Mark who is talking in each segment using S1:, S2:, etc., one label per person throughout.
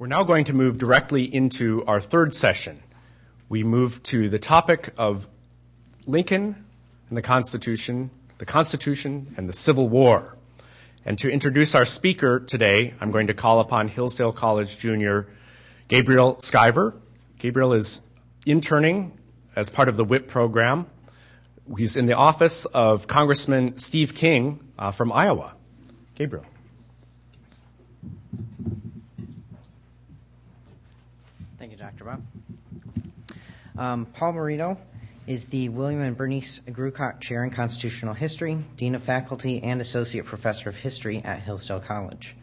S1: We're now going to move directly into our third session. We move to the topic of Lincoln and the Constitution and the Civil War. And to introduce our speaker today, I'm going to call upon Hillsdale College junior Gabriel Skyver. Gabriel is interning as part of the WHIP program. He's in the office of Congressman Steve King from Iowa. Gabriel.
S2: Thank you, Dr. Bob. Paul Moreno is the William and Berniece Grewcock Chair in Constitutional History, Dean of Faculty, and Associate Professor of History at Hillsdale College.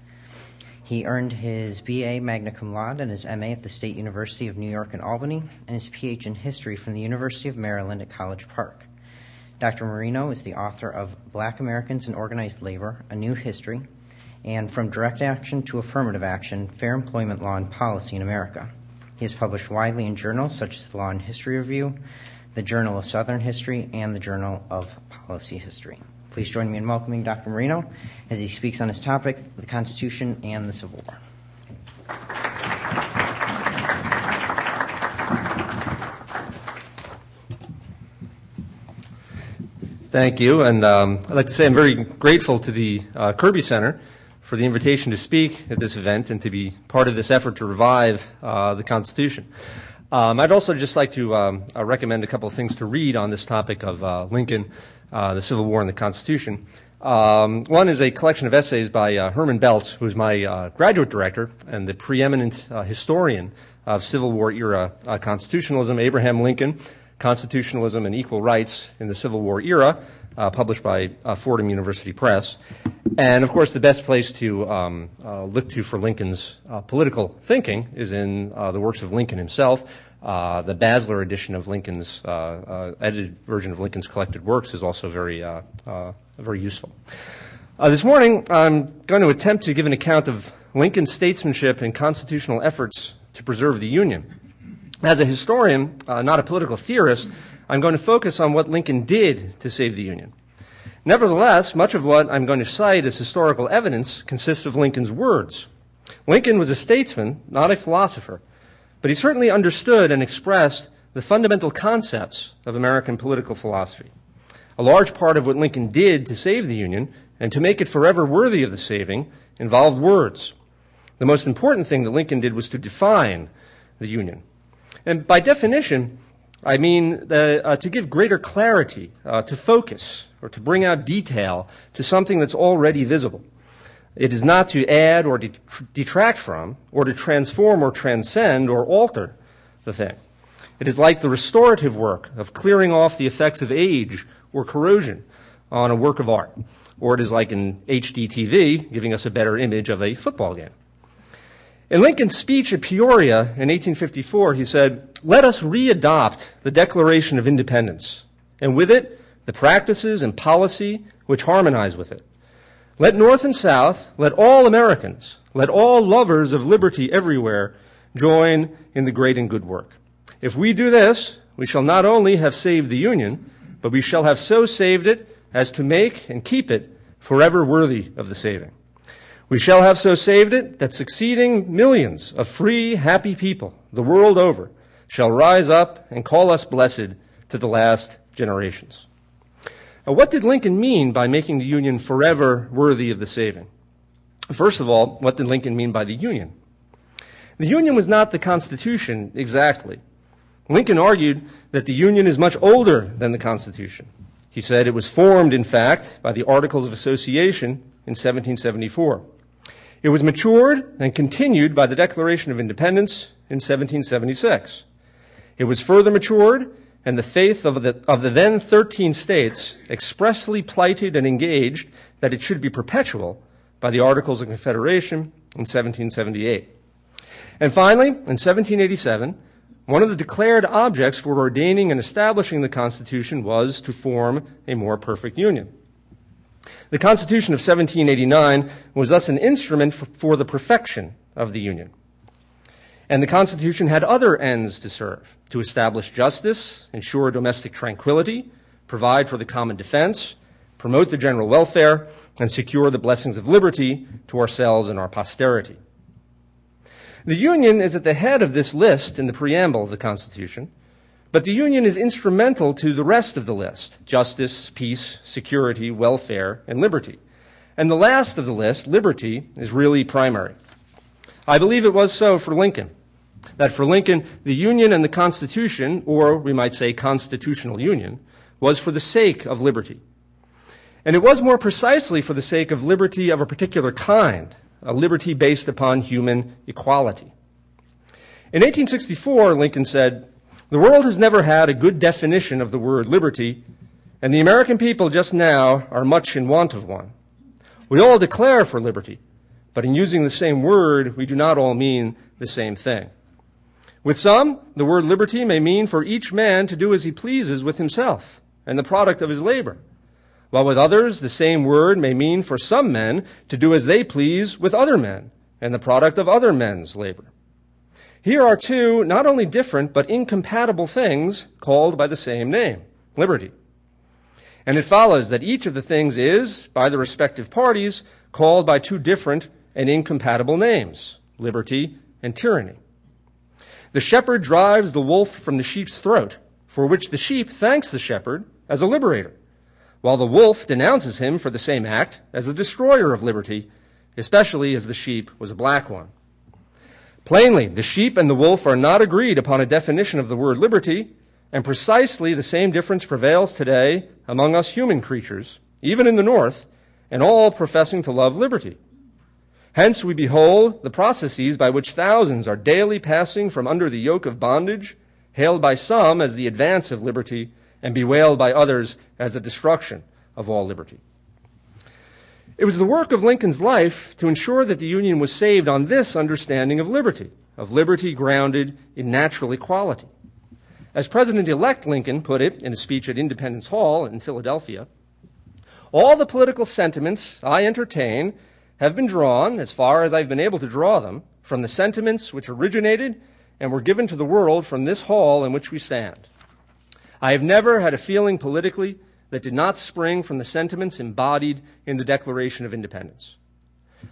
S2: He earned his B.A. magna cum laude and his M.A. at the State University of New York in Albany, and his Ph.D. in History from the University of Maryland at College Park. Dr. Moreno is the author of Black Americans and Organized Labor, A New History, and From Direct Action to Affirmative Action, Fair Employment Law and Policy in America. He has published widely in journals such as the Law and History Review, the Journal of Southern History, and the Journal of Policy History. Please join me in welcoming Dr. Moreno as he speaks on his topic, the Constitution and the Civil War.
S3: Thank you, and I'd like to say I'm very grateful to the Kirby Center for the invitation to speak at this event and to be part of this effort to revive the Constitution. I'd also just like to recommend a couple of things to read on this topic of Lincoln, the Civil War, and the Constitution. One is a collection of essays by Herman Belz, who is my graduate director and the preeminent historian of Civil War era constitutionalism, Abraham Lincoln, Constitutionalism and Equal Rights in the Civil War Era, published by Fordham University Press. And, of course, the best place to look to for Lincoln's political thinking is in the works of Lincoln himself. The Basler edition of Lincoln's, edited version of Lincoln's collected works is also very useful. This morning, I'm going to attempt to give an account of Lincoln's statesmanship and constitutional efforts to preserve the Union. As a historian, not a political theorist, I'm going to focus on what Lincoln did to save the Union. Nevertheless, much of what I'm going to cite as historical evidence consists of Lincoln's words. Lincoln was a statesman, not a philosopher, but he certainly understood and expressed the fundamental concepts of American political philosophy. A large part of what Lincoln did to save the Union and to make it forever worthy of the saving involved words. The most important thing that Lincoln did was to define the Union. And by definition, I mean to give greater clarity, to focus, or to bring out detail to something that's already visible. It is not to add or detract from, or to transform or transcend or alter the thing. It is like the restorative work of clearing off the effects of age or corrosion on a work of art. Or it is like in H.D. TV, giving us a better image of a football game. In Lincoln's speech at Peoria in 1854, he said, "Let us readopt the Declaration of Independence, and with it, the practices and policy which harmonize with it. Let North and South, let all Americans, let all lovers of liberty everywhere join in the great and good work. If we do this, we shall not only have saved the Union, but we shall have so saved it as to make and keep it forever worthy of the saving. We shall have so saved it that succeeding millions of free, happy people the world over shall rise up and call us blessed to the last generations." Now, what did Lincoln mean by making the Union forever worthy of the saving? First of all, what did Lincoln mean by the Union? The Union was not the Constitution exactly. Lincoln argued that the Union is much older than the Constitution. He said it was formed, in fact, by the Articles of Association in 1774. It was matured and continued by the Declaration of Independence in 1776. It was further matured, and the faith of the then 13 states expressly plighted and engaged that it should be perpetual by the Articles of Confederation in 1778. And finally, in 1787, one of the declared objects for ordaining and establishing the Constitution was to form a more perfect union. The Constitution of 1789 was thus an instrument for the perfection of the Union. And the Constitution had other ends to serve: to establish justice, ensure domestic tranquility, provide for the common defense, promote the general welfare, and secure the blessings of liberty to ourselves and our posterity. The Union is at the head of this list in the preamble of the Constitution, but the Union is instrumental to the rest of the list: justice, peace, security, welfare, and liberty. And the last of the list, liberty, is really primary. I believe it was so for Lincoln, that for Lincoln, the Union and the Constitution, or we might say constitutional union, was for the sake of liberty. And it was more precisely for the sake of liberty of a particular kind, a liberty based upon human equality. In 1864, Lincoln said, "The world has never had a good definition of the word liberty, and the American people just now are much in want of one. We all declare for liberty, but in using the same word, we do not all mean the same thing. With some, the word liberty may mean for each man to do as he pleases with himself and the product of his labor, while with others, the same word may mean for some men to do as they please with other men and the product of other men's labor. Here are two not only different but incompatible things called by the same name, liberty. And it follows that each of the things is, by the respective parties, called by two different and incompatible names, liberty and tyranny. The shepherd drives the wolf from the sheep's throat, for which the sheep thanks the shepherd as a liberator, while the wolf denounces him for the same act as a destroyer of liberty, especially as the sheep was a black one. Plainly, the sheep and the wolf are not agreed upon a definition of the word liberty, and precisely the same difference prevails today among us human creatures, even in the North, and all professing to love liberty. Hence we behold the processes by which thousands are daily passing from under the yoke of bondage, hailed by some as the advance of liberty, and bewailed by others as the destruction of all liberty. It was the work of Lincoln's life to ensure that the Union was saved on this understanding of liberty grounded in natural equality. As President-elect Lincoln put it in a speech at Independence Hall in Philadelphia, "All the political sentiments I entertain have been drawn, as far as I've been able to draw them, from the sentiments which originated and were given to the world from this hall in which we stand. I have never had a feeling politically that did not spring from the sentiments embodied in the Declaration of Independence.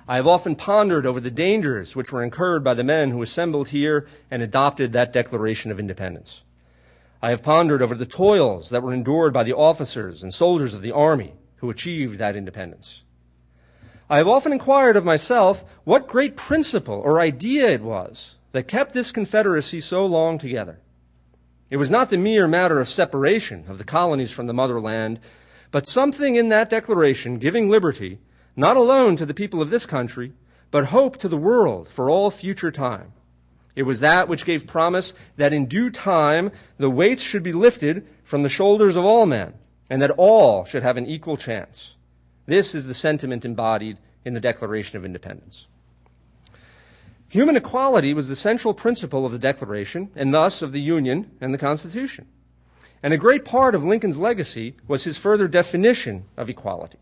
S3: I have often pondered over the dangers which were incurred by the men who assembled here and adopted that Declaration of Independence. I have pondered over the toils that were endured by the officers and soldiers of the Army who achieved that independence. I have often inquired of myself what great principle or idea it was that kept this Confederacy so long together. It was not the mere matter of separation of the colonies from the motherland, but something in that declaration giving liberty, not alone to the people of this country, but hope to the world for all future time. It was that which gave promise that in due time the weights should be lifted from the shoulders of all men, and that all should have an equal chance. This is the sentiment embodied in the Declaration of Independence." Human equality was the central principle of the Declaration, and thus of the Union and the Constitution. And a great part of Lincoln's legacy was his further definition of equality.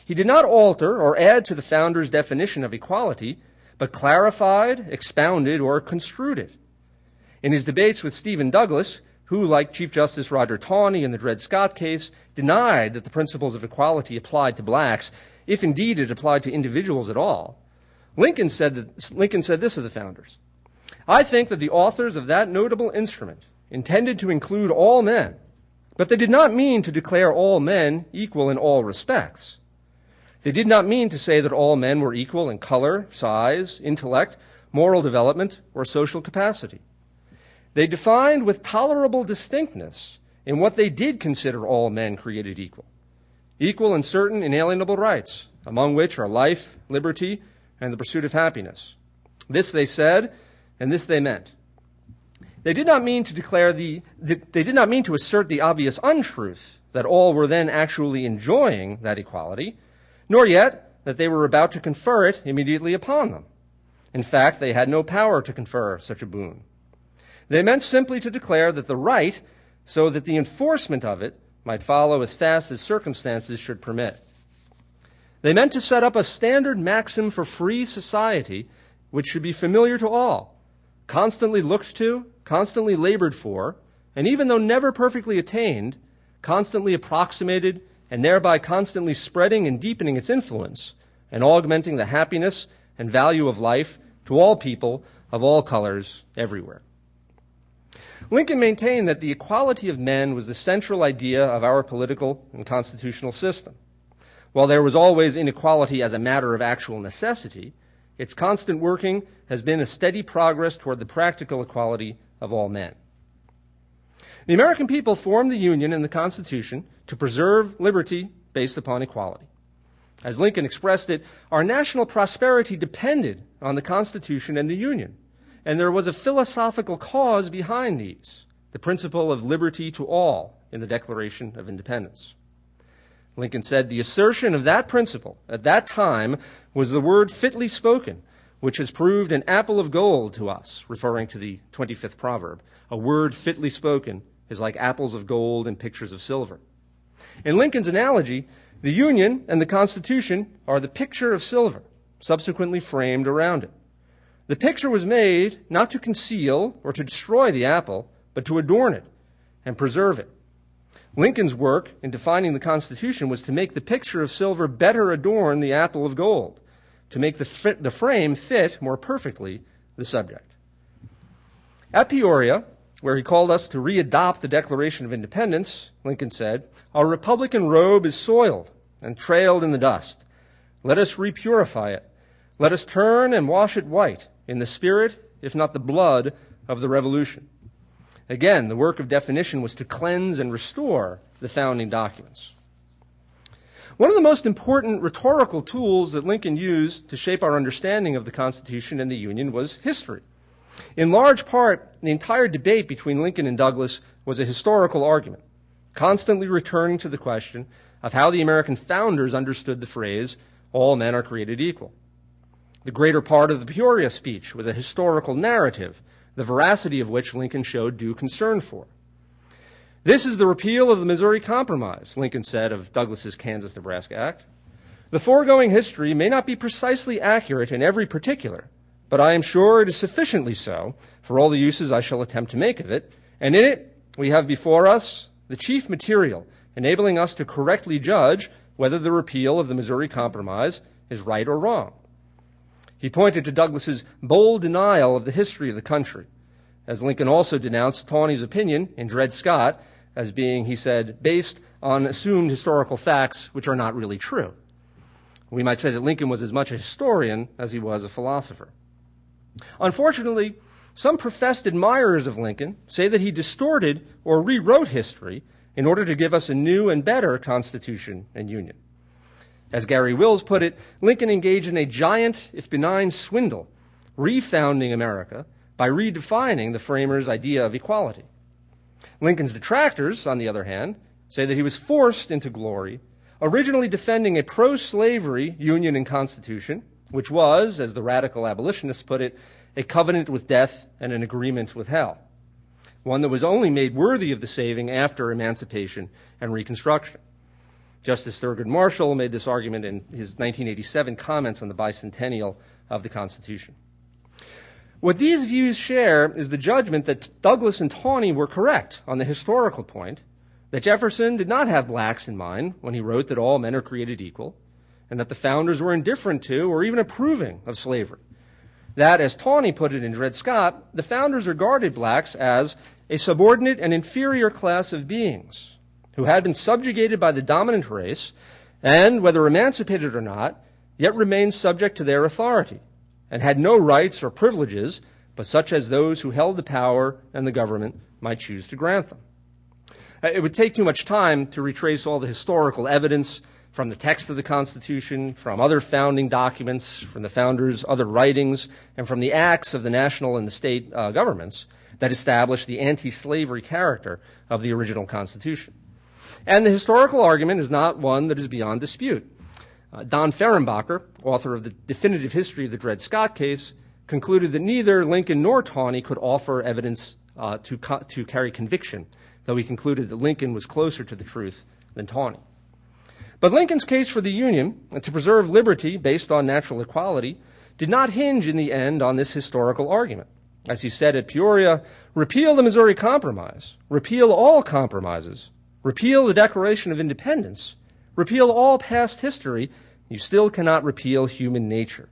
S3: He did not alter or add to the founders' definition of equality, but clarified, expounded, or construed it. In his debates with Stephen Douglas, who, like Chief Justice Roger Taney in the Dred Scott case, denied that the principles of equality applied to blacks, if indeed it applied to individuals at all, Lincoln said this of the founders: "I think that the authors of that notable instrument intended to include all men, but they did not mean to declare all men equal in all respects. They did not mean to say that all men were equal in color, size, intellect, moral development, or social capacity. They defined with tolerable distinctness in what they did consider all men created equal in certain inalienable rights, among which are life, liberty, and the pursuit of happiness. This they said, and this they meant. They did not mean to assert the obvious untruth that all were then actually enjoying that equality, nor yet that they were about to confer it immediately upon them. In fact, they had no power to confer such a boon. They meant simply to declare that the right, so that the enforcement of it might follow as fast as circumstances should permit. They meant to set up a standard maxim for free society which should be familiar to all, constantly looked to, constantly labored for, and even though never perfectly attained, constantly approximated, and thereby constantly spreading and deepening its influence and augmenting the happiness and value of life to all people of all colors everywhere. Lincoln maintained that the equality of men was the central idea of our political and constitutional system. While there was always inequality as a matter of actual necessity, its constant working has been a steady progress toward the practical equality of all men. The American people formed the Union and the Constitution to preserve liberty based upon equality. As Lincoln expressed it, our national prosperity depended on the Constitution and the Union, and there was a philosophical cause behind these, the principle of liberty to all in the Declaration of Independence. Lincoln said the assertion of that principle at that time was the word fitly spoken, which has proved an apple of gold to us, referring to the 25th proverb. A word fitly spoken is like apples of gold and pictures of silver. In Lincoln's analogy, the Union and the Constitution are the picture of silver, subsequently framed around it. The picture was made not to conceal or to destroy the apple, but to adorn it and preserve it. Lincoln's work in defining the Constitution was to make the picture of silver better adorn the apple of gold, to make the frame fit more perfectly the subject. At Peoria, where he called us to readopt the Declaration of Independence, Lincoln said, "Our Republican robe is soiled and trailed in the dust. Let us repurify it. Let us turn and wash it white in the spirit, if not the blood, of the Revolution." Again, the work of definition was to cleanse and restore the founding documents. One of the most important rhetorical tools that Lincoln used to shape our understanding of the Constitution and the Union was history. In large part, the entire debate between Lincoln and Douglas was a historical argument, constantly returning to the question of how the American founders understood the phrase, "all men are created equal." The greater part of the Peoria speech was a historical narrative, the veracity of which Lincoln showed due concern for. "This is the repeal of the Missouri Compromise," Lincoln said of Douglas's Kansas-Nebraska Act. "The foregoing history may not be precisely accurate in every particular, but I am sure it is sufficiently so for all the uses I shall attempt to make of it, and in it we have before us the chief material enabling us to correctly judge whether the repeal of the Missouri Compromise is right or wrong." He pointed to Douglas's bold denial of the history of the country, as Lincoln also denounced Taney's opinion in Dred Scott as being, he said, based on assumed historical facts which are not really true. We might say that Lincoln was as much a historian as he was a philosopher. Unfortunately, some professed admirers of Lincoln say that he distorted or rewrote history in order to give us a new and better Constitution and Union. As Gary Wills put it, Lincoln engaged in a giant, if benign, swindle, refounding America by redefining the framers' idea of equality. Lincoln's detractors, on the other hand, say that he was forced into glory, originally defending a pro-slavery Union and Constitution, which was, as the radical abolitionists put it, a covenant with death and an agreement with hell, one that was only made worthy of the saving after emancipation and Reconstruction. Justice Thurgood Marshall made this argument in his 1987 comments on the bicentennial of the Constitution. What these views share is the judgment that Douglas and Taney were correct on the historical point that Jefferson did not have blacks in mind when he wrote that all men are created equal, and that the founders were indifferent to or even approving of slavery. That, as Taney put it in Dred Scott, the founders regarded blacks as a subordinate and inferior class of beings who had been subjugated by the dominant race and, whether emancipated or not, yet remained subject to their authority and had no rights or privileges but such as those who held the power and the government might choose to grant them. It would take too much time to retrace all the historical evidence from the text of the Constitution, from other founding documents, from the founders' other writings, and from the acts of the national and the state governments that established the anti-slavery character of the original Constitution. And the historical argument is not one that is beyond dispute. Don Fehrenbacher, author of the definitive history of the Dred Scott case, concluded that neither Lincoln nor Taney could offer evidence to carry conviction, though he concluded that Lincoln was closer to the truth than Taney. But Lincoln's case for the Union, to preserve liberty based on natural equality, did not hinge in the end on this historical argument. As he said at Peoria, repeal the Missouri Compromise, repeal all compromises, repeal the Declaration of Independence, repeal all past history, you still cannot repeal human nature.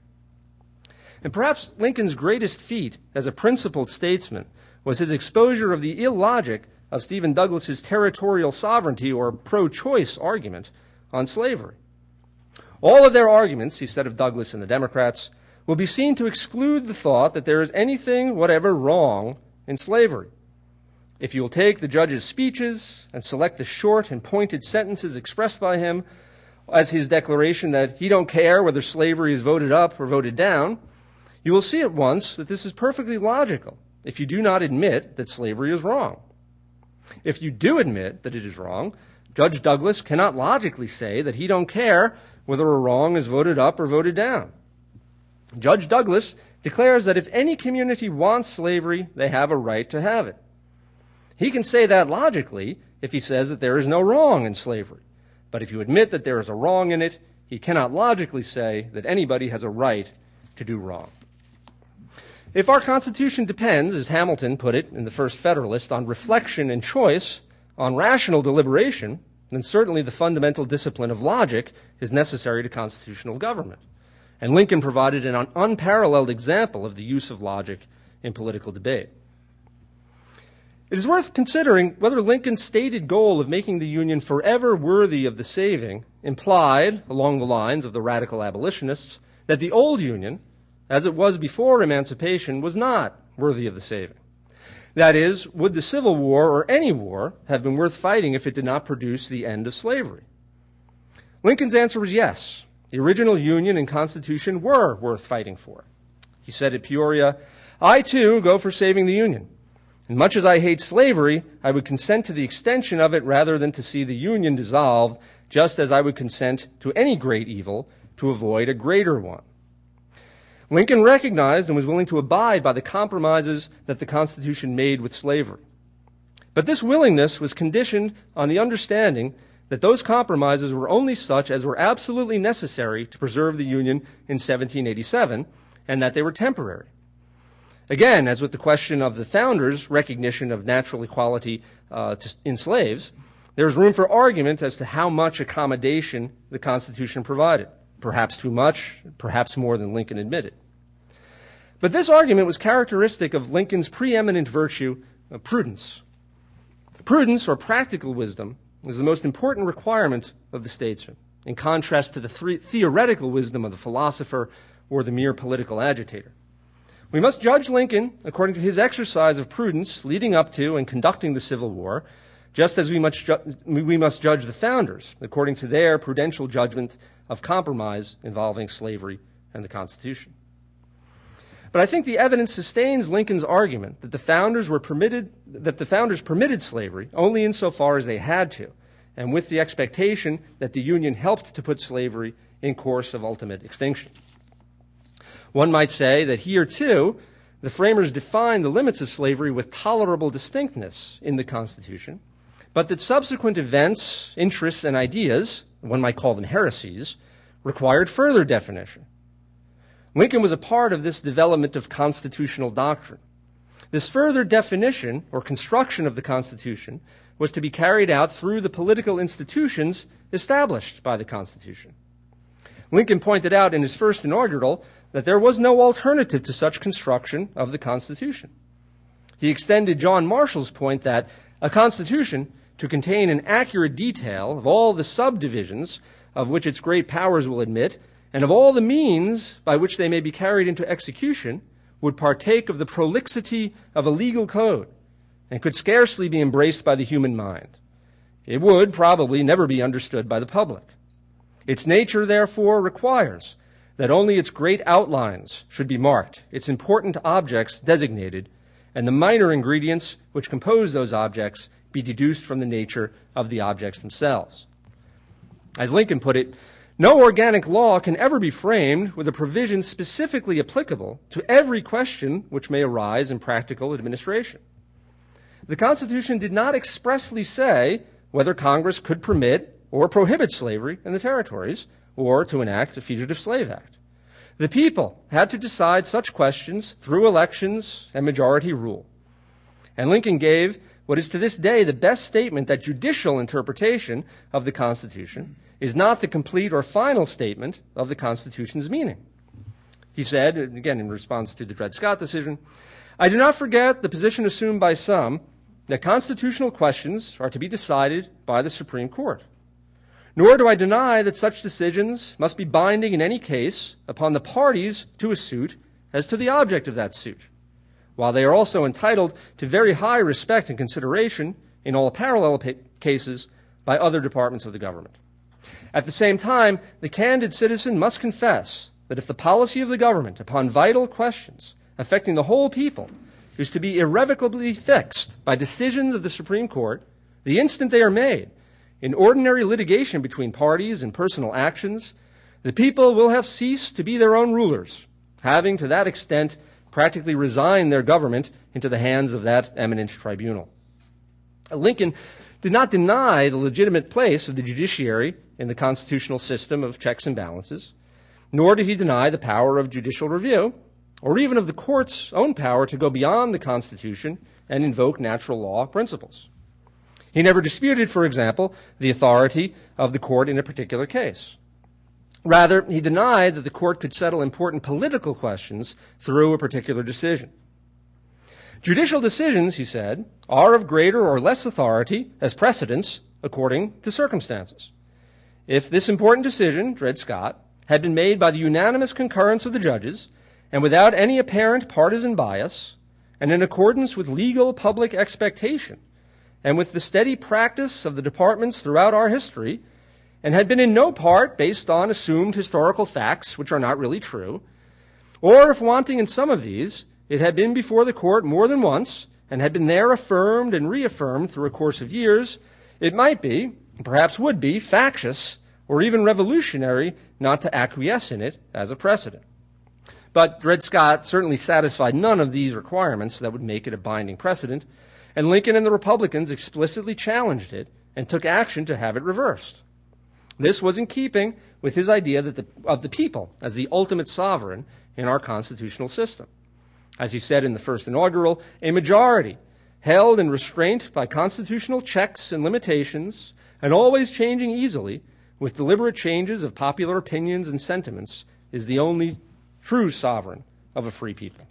S3: And perhaps Lincoln's greatest feat as a principled statesman was his exposure of the illogic of Stephen Douglas's territorial sovereignty or pro-choice argument on slavery. All of their arguments, he said of Douglas and the Democrats, will be seen to exclude the thought that there is anything whatever wrong in slavery. If you will take the judge's speeches and select the short and pointed sentences expressed by him as his declaration that he don't care whether slavery is voted up or voted down, you will see at once that this is perfectly logical if you do not admit that slavery is wrong. If you do admit that it is wrong, Judge Douglas cannot logically say that he don't care whether a wrong is voted up or voted down. Judge Douglas declares that if any community wants slavery, they have a right to have it. He can say that logically if he says that there is no wrong in slavery. But if you admit that there is a wrong in it, he cannot logically say that anybody has a right to do wrong. If our Constitution depends, as Hamilton put it in the First Federalist, on reflection and choice, on rational deliberation, then certainly the fundamental discipline of logic is necessary to constitutional government. And Lincoln provided an unparalleled example of the use of logic in political debate. It is worth considering whether Lincoln's stated goal of making the Union forever worthy of the saving implied, along the lines of the radical abolitionists, that the old Union, as it was before emancipation, was not worthy of the saving. That is, would the Civil War or any war have been worth fighting if it did not produce the end of slavery? Lincoln's answer was yes. The original Union and Constitution were worth fighting for. He said at Peoria, "I too go for saving the Union. And much as I hate slavery, I would consent to the extension of it rather than to see the Union dissolved, just as I would consent to any great evil to avoid a greater one." Lincoln recognized and was willing to abide by the compromises that the Constitution made with slavery. But this willingness was conditioned on the understanding that those compromises were only such as were absolutely necessary to preserve the Union in 1787, and that they were temporary. Again, as with the question of the founders' recognition of natural equality in slaves, there is room for argument as to how much accommodation the Constitution provided. Perhaps too much, perhaps more than Lincoln admitted. But this argument was characteristic of Lincoln's preeminent virtue of prudence. Prudence, or practical wisdom, is the most important requirement of the statesman, in contrast to the theoretical wisdom of the philosopher or the mere political agitator. We must judge Lincoln according to his exercise of prudence leading up to and conducting the Civil War, just as we must judge the founders according to their prudential judgment of compromise involving slavery and the Constitution. But I think the evidence sustains Lincoln's argument that the founders permitted slavery only insofar as they had to, and with the expectation that the Union helped to put slavery in course of ultimate extinction. One might say that here, too, the framers defined the limits of slavery with tolerable distinctness in the Constitution, but that subsequent events, interests, and ideas, one might call them heresies, required further definition. Lincoln was a part of this development of constitutional doctrine. This further definition or construction of the Constitution was to be carried out through the political institutions established by the Constitution. Lincoln pointed out in his first inaugural that there was no alternative to such construction of the Constitution. He extended John Marshall's point that a Constitution, to contain an accurate detail of all the subdivisions of which its great powers will admit, and of all the means by which they may be carried into execution, would partake of the prolixity of a legal code, and could scarcely be embraced by the human mind. It would probably never be understood by the public. Its nature, therefore, requires that only its great outlines should be marked, its important objects designated, and the minor ingredients which compose those objects be deduced from the nature of the objects themselves. As Lincoln put it, no organic law can ever be framed with a provision specifically applicable to every question which may arise in practical administration. The Constitution did not expressly say whether Congress could permit or prohibit slavery in the territories, or to enact a Fugitive Slave Act. The people had to decide such questions through elections and majority rule. And Lincoln gave what is to this day the best statement that judicial interpretation of the Constitution is not the complete or final statement of the Constitution's meaning. He said, again in response to the Dred Scott decision, "I do not forget the position assumed by some that constitutional questions are to be decided by the Supreme Court. Nor do I deny that such decisions must be binding in any case upon the parties to a suit as to the object of that suit, while they are also entitled to very high respect and consideration in all parallel cases by other departments of the government. At the same time, the candid citizen must confess that if the policy of the government upon vital questions affecting the whole people is to be irrevocably fixed by decisions of the Supreme Court, the instant they are made, in ordinary litigation between parties and personal actions, the people will have ceased to be their own rulers, having to that extent practically resigned their government into the hands of that eminent tribunal." Lincoln did not deny the legitimate place of the judiciary in the constitutional system of checks and balances, nor did he deny the power of judicial review, or even of the court's own power to go beyond the Constitution and invoke natural law principles. He never disputed, for example, the authority of the court in a particular case. Rather, he denied that the court could settle important political questions through a particular decision. Judicial decisions, he said, are of greater or less authority as precedents according to circumstances. If this important decision, Dred Scott, had been made by the unanimous concurrence of the judges and without any apparent partisan bias and in accordance with legal public expectation and with the steady practice of the departments throughout our history, and had been in no part based on assumed historical facts which are not really true, or if wanting in some of these, it had been before the court more than once and had been there affirmed and reaffirmed through a course of years, it might be, perhaps would be, factious or even revolutionary not to acquiesce in it as a precedent. But Dred Scott certainly satisfied none of these requirements that would make it a binding precedent, and Lincoln and the Republicans explicitly challenged it and took action to have it reversed. This was in keeping with his idea of the people as the ultimate sovereign in our constitutional system. As he said in the first inaugural, a majority held in restraint by constitutional checks and limitations and always changing easily with deliberate changes of popular opinions and sentiments is the only true sovereign of a free people.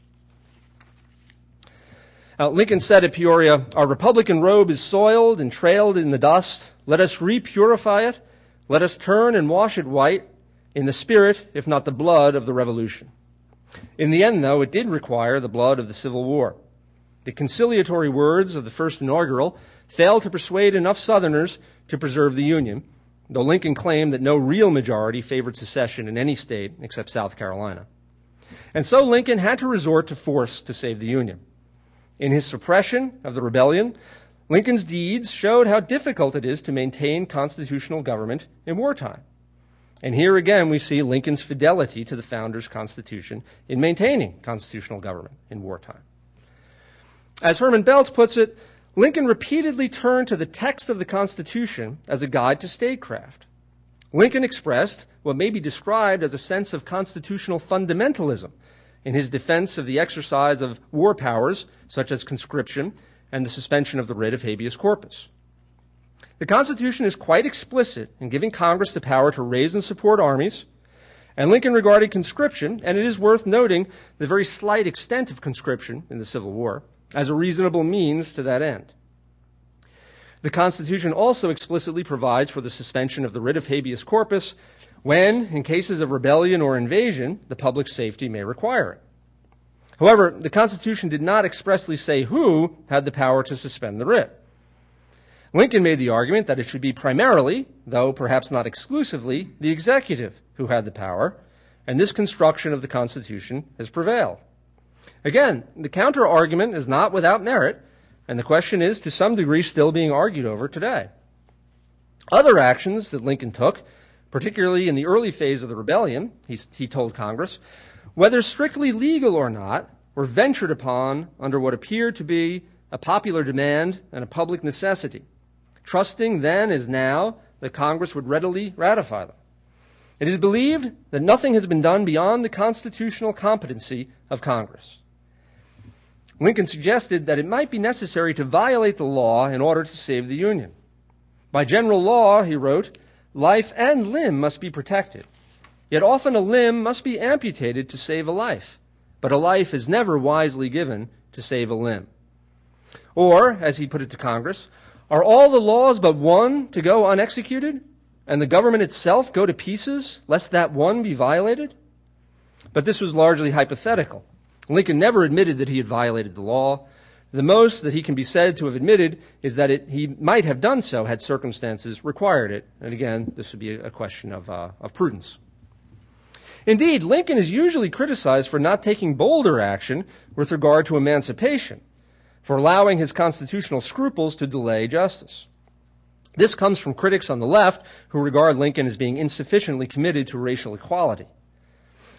S3: Lincoln said at Peoria, "Our Republican robe is soiled and trailed in the dust. Let us repurify it. Let us turn and wash it white in the spirit, if not the blood, of the Revolution." In the end, though, it did require the blood of the Civil War. The conciliatory words of the first inaugural failed to persuade enough Southerners to preserve the Union, though Lincoln claimed that no real majority favored secession in any state except South Carolina. And so Lincoln had to resort to force to save the Union. In his suppression of the rebellion, Lincoln's deeds showed how difficult it is to maintain constitutional government in wartime. And here again we see Lincoln's fidelity to the Founders' Constitution in maintaining constitutional government in wartime. As Herman Belz puts it, Lincoln repeatedly turned to the text of the Constitution as a guide to statecraft. Lincoln expressed what may be described as a sense of constitutional fundamentalism in his defense of the exercise of war powers, such as conscription and the suspension of the writ of habeas corpus. The Constitution is quite explicit in giving Congress the power to raise and support armies, and Lincoln regarded conscription, and it is worth noting the very slight extent of conscription in the Civil War, as a reasonable means to that end. The Constitution also explicitly provides for the suspension of the writ of habeas corpus when, in cases of rebellion or invasion, the public safety may require it. However, the Constitution did not expressly say who had the power to suspend the writ. Lincoln made the argument that it should be primarily, though perhaps not exclusively, the executive who had the power, and this construction of the Constitution has prevailed. Again, the counter-argument is not without merit, and the question is, to some degree, still being argued over today. Other actions that Lincoln took, particularly in the early phase of the rebellion, he told Congress, whether strictly legal or not, were ventured upon under what appeared to be a popular demand and a public necessity, trusting then as now that Congress would readily ratify them. It is believed that nothing has been done beyond the constitutional competency of Congress. Lincoln suggested that it might be necessary to violate the law in order to save the Union. By general law, he wrote, life and limb must be protected, Yet often a limb must be amputated to save a life, but a life is never wisely given to save a limb. Or, as he put it to Congress, are all the laws but one to go unexecuted, and the government itself go to pieces, lest that one be violated? But this was largely hypothetical. Lincoln never admitted that he had violated the law. The most that he can be said to have admitted is that he might have done so had circumstances required it. And again, this would be a question of prudence. Indeed, Lincoln is usually criticized for not taking bolder action with regard to emancipation, for allowing his constitutional scruples to delay justice. This comes from critics on the left who regard Lincoln as being insufficiently committed to racial equality.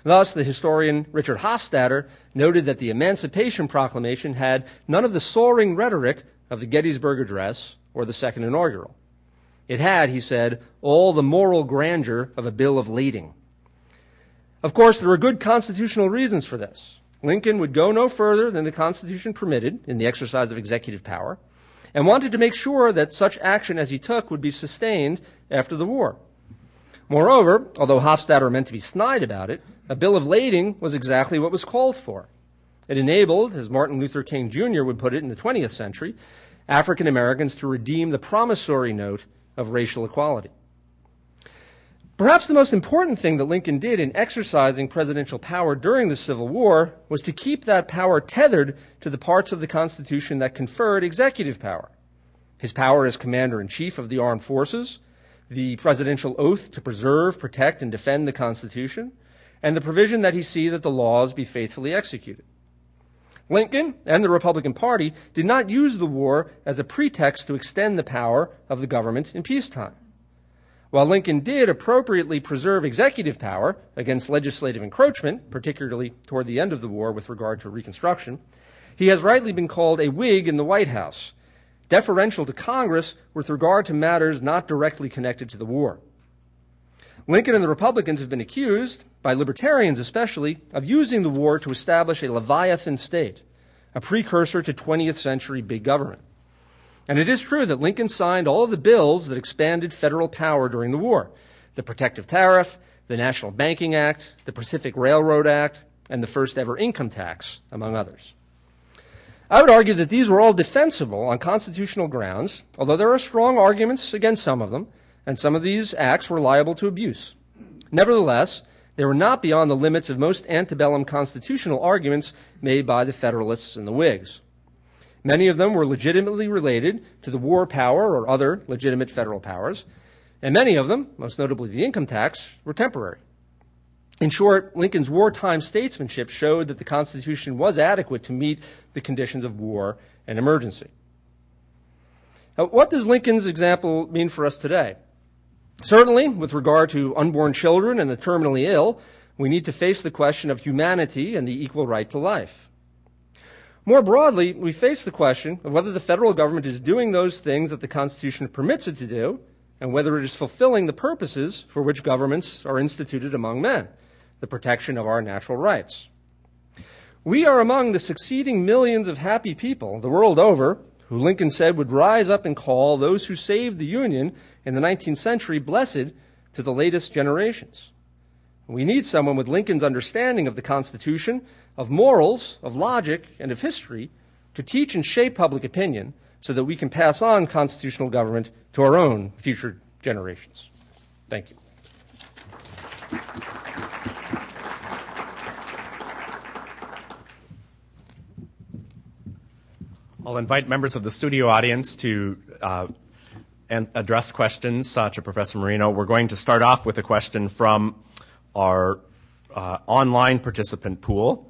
S3: Thus, the historian Richard Hofstadter noted that the Emancipation Proclamation had none of the soaring rhetoric of the Gettysburg Address or the Second Inaugural. It had, he said, all the moral grandeur of a bill of lading. Of course, there were good constitutional reasons for this. Lincoln would go no further than the Constitution permitted in the exercise of executive power, and wanted to make sure that such action as he took would be sustained after the war. Moreover, although Hofstadter meant to be snide about it, a bill of lading was exactly what was called for. It enabled, as Martin Luther King Jr. would put it in the 20th century, African Americans to redeem the promissory note of racial equality. Perhaps the most important thing that Lincoln did in exercising presidential power during the Civil War was to keep that power tethered to the parts of the Constitution that conferred executive power. His power as commander-in-chief of the armed forces, the presidential oath to preserve, protect, and defend the Constitution, and the provision that he see that the laws be faithfully executed. Lincoln and the Republican Party did not use the war as a pretext to extend the power of the government in peacetime. While Lincoln did appropriately preserve executive power against legislative encroachment, particularly toward the end of the war with regard to Reconstruction, he has rightly been called a Whig in the White House, deferential to Congress with regard to matters not directly connected to the war. Lincoln and the Republicans have been accused, by libertarians especially, of using the war to establish a Leviathan state, a precursor to 20th century big government. And it is true that Lincoln signed all of the bills that expanded federal power during the war: the Protective Tariff, the National Banking Act, the Pacific Railroad Act, and the first ever income tax, among others. I would argue that these were all defensible on constitutional grounds, although there are strong arguments against some of them, and some of these acts were liable to abuse. Nevertheless, they were not beyond the limits of most antebellum constitutional arguments made by the Federalists and the Whigs. Many of them were legitimately related to the war power or other legitimate federal powers, and many of them, most notably the income tax, were temporary. In short, Lincoln's wartime statesmanship showed that the Constitution was adequate to meet the conditions of war and emergency. Now, what does Lincoln's example mean for us today? Certainly, with regard to unborn children and the terminally ill, we need to face the question of humanity and the equal right to life. More broadly, we face the question of whether the federal government is doing those things that the Constitution permits it to do, and whether it is fulfilling the purposes for which governments are instituted among men, the protection of our natural rights. We are among the succeeding millions of happy people the world over who Lincoln said would rise up and call those who saved the Union in the 19th century blessed to the latest generations. We need someone with Lincoln's understanding of the Constitution, of morals, of logic, and of history to teach and shape public opinion so that we can pass on constitutional government to our own future generations. Thank you.
S1: I'll invite members of the studio audience to address questions to Professor Moreno. We're going to start off with a question from our online participant pool.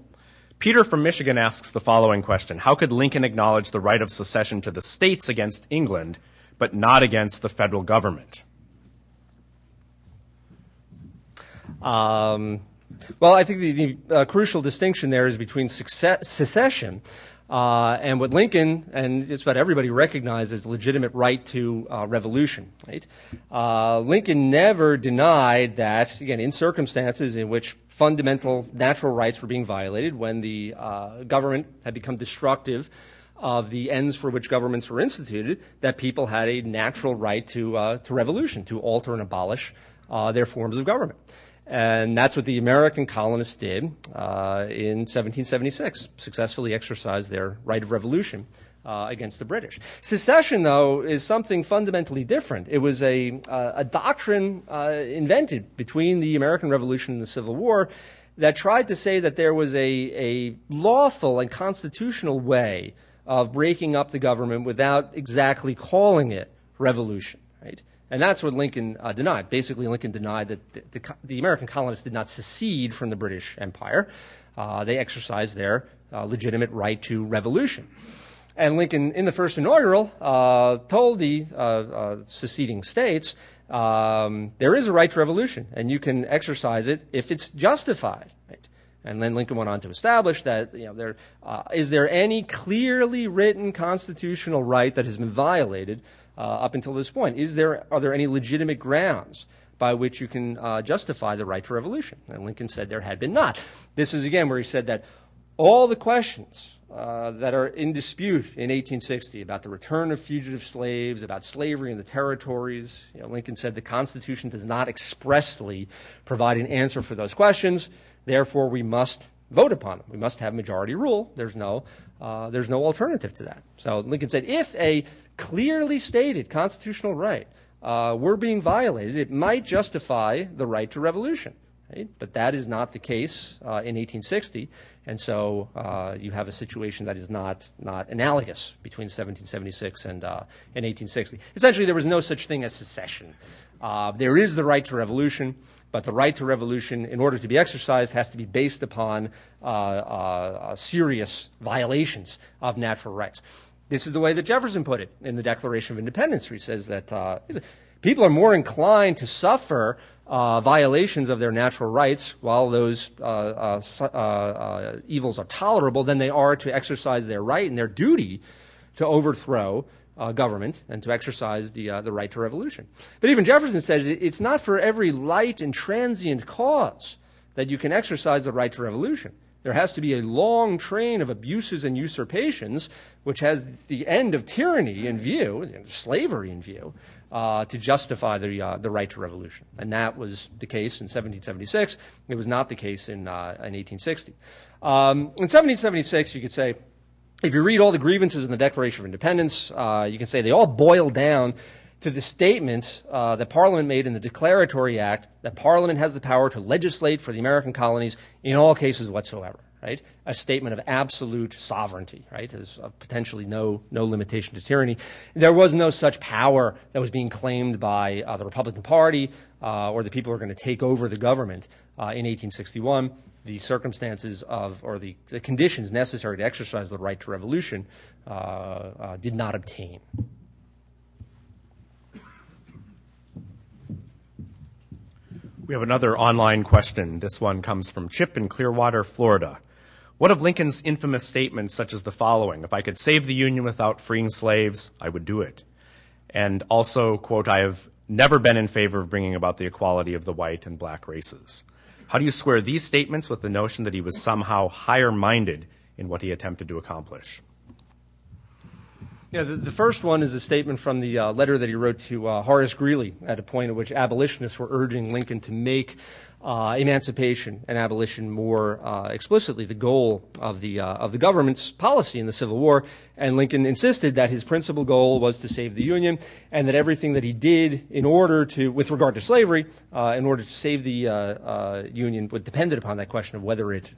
S1: Peter from Michigan asks the following question: how could Lincoln acknowledge the right of secession to the states against England, but not against the federal government?
S3: Well, I think the crucial distinction there is between secession and what Lincoln, and it's what everybody recognized as legitimate right to revolution. Right? Lincoln never denied that, again, in circumstances in which fundamental natural rights were being violated, when the government had become destructive of the ends for which governments were instituted, that people had a natural right to revolution, to alter and abolish their forms of government. And that's what the American colonists did in 1776, successfully exercised their right of revolution against the British. Secession, though, is something fundamentally different. It was a doctrine invented between the American Revolution and the Civil War that tried to say that there was a lawful and constitutional way of breaking up the government without exactly calling it revolution, right? And that's what Lincoln denied. Basically, Lincoln denied that the American colonists did not secede from the British Empire. They exercised their legitimate right to revolution. And Lincoln, in the first inaugural, told the seceding states, there is a right to revolution, and you can exercise it if it's justified. Right? And then Lincoln went on to establish that, is there any clearly written constitutional right that has been violated up until this point? Are there any legitimate grounds by which you can justify the right to revolution? And Lincoln said there had been not. This is, again, where he said that all the questions that are in dispute in 1860 about the return of fugitive slaves, about slavery in the territories, Lincoln said the Constitution does not expressly provide an answer for those questions. Therefore, we must vote upon them. We must have majority rule. There's no alternative to that. So Lincoln said if a clearly stated constitutional right were being violated, it might justify the right to revolution. Right? But that is not the case in 1860, and so you have a situation that is not analogous between 1776 and 1860. Essentially, there was no such thing as secession. There is the right to revolution, but the right to revolution, in order to be exercised, has to be based upon serious violations of natural rights. This is the way that Jefferson put it in the Declaration of Independence, where he says that people are more inclined to suffer violations of their natural rights while those evils are tolerable than they are to exercise their right and their duty to overthrow government and to exercise the right to revolution. But even Jefferson says it's not for every light and transient cause that you can exercise the right to revolution. There has to be a long train of abuses and usurpations, which has the end of tyranny in view, slavery in view, to justify the right to revolution. And that was the case in 1776. It was not the case in 1860. In 1776, you could say, if you read all the grievances in the Declaration of Independence, you can say they all boil down to the statement that Parliament made in the Declaratory Act that Parliament has the power to legislate for the American colonies in all cases whatsoever, right? A statement of absolute sovereignty, right? There's potentially no limitation to tyranny. There was no such power that was being claimed by the Republican Party or the people who are going to take over the government in 1861. The circumstances or the conditions necessary to exercise the right to revolution did not obtain.
S1: We have another online question. This one comes from Chip in Clearwater, Florida. What of Lincoln's infamous statements such as the following? If I could save the Union without freeing slaves, I would do it. And also, quote, I have never been in favor of bringing about the equality of the white and black races. How do you square these statements with the notion that he was somehow higher-minded in what he attempted to accomplish?
S3: Yeah, the first one is a statement from the letter that he wrote to Horace Greeley at a point at which abolitionists were urging Lincoln to make emancipation and abolition more explicitly the goal of the government's policy in the Civil War. And Lincoln insisted that his principal goal was to save the Union, and that everything that he did with regard to slavery, in order to save the Union, depended upon that question of whether it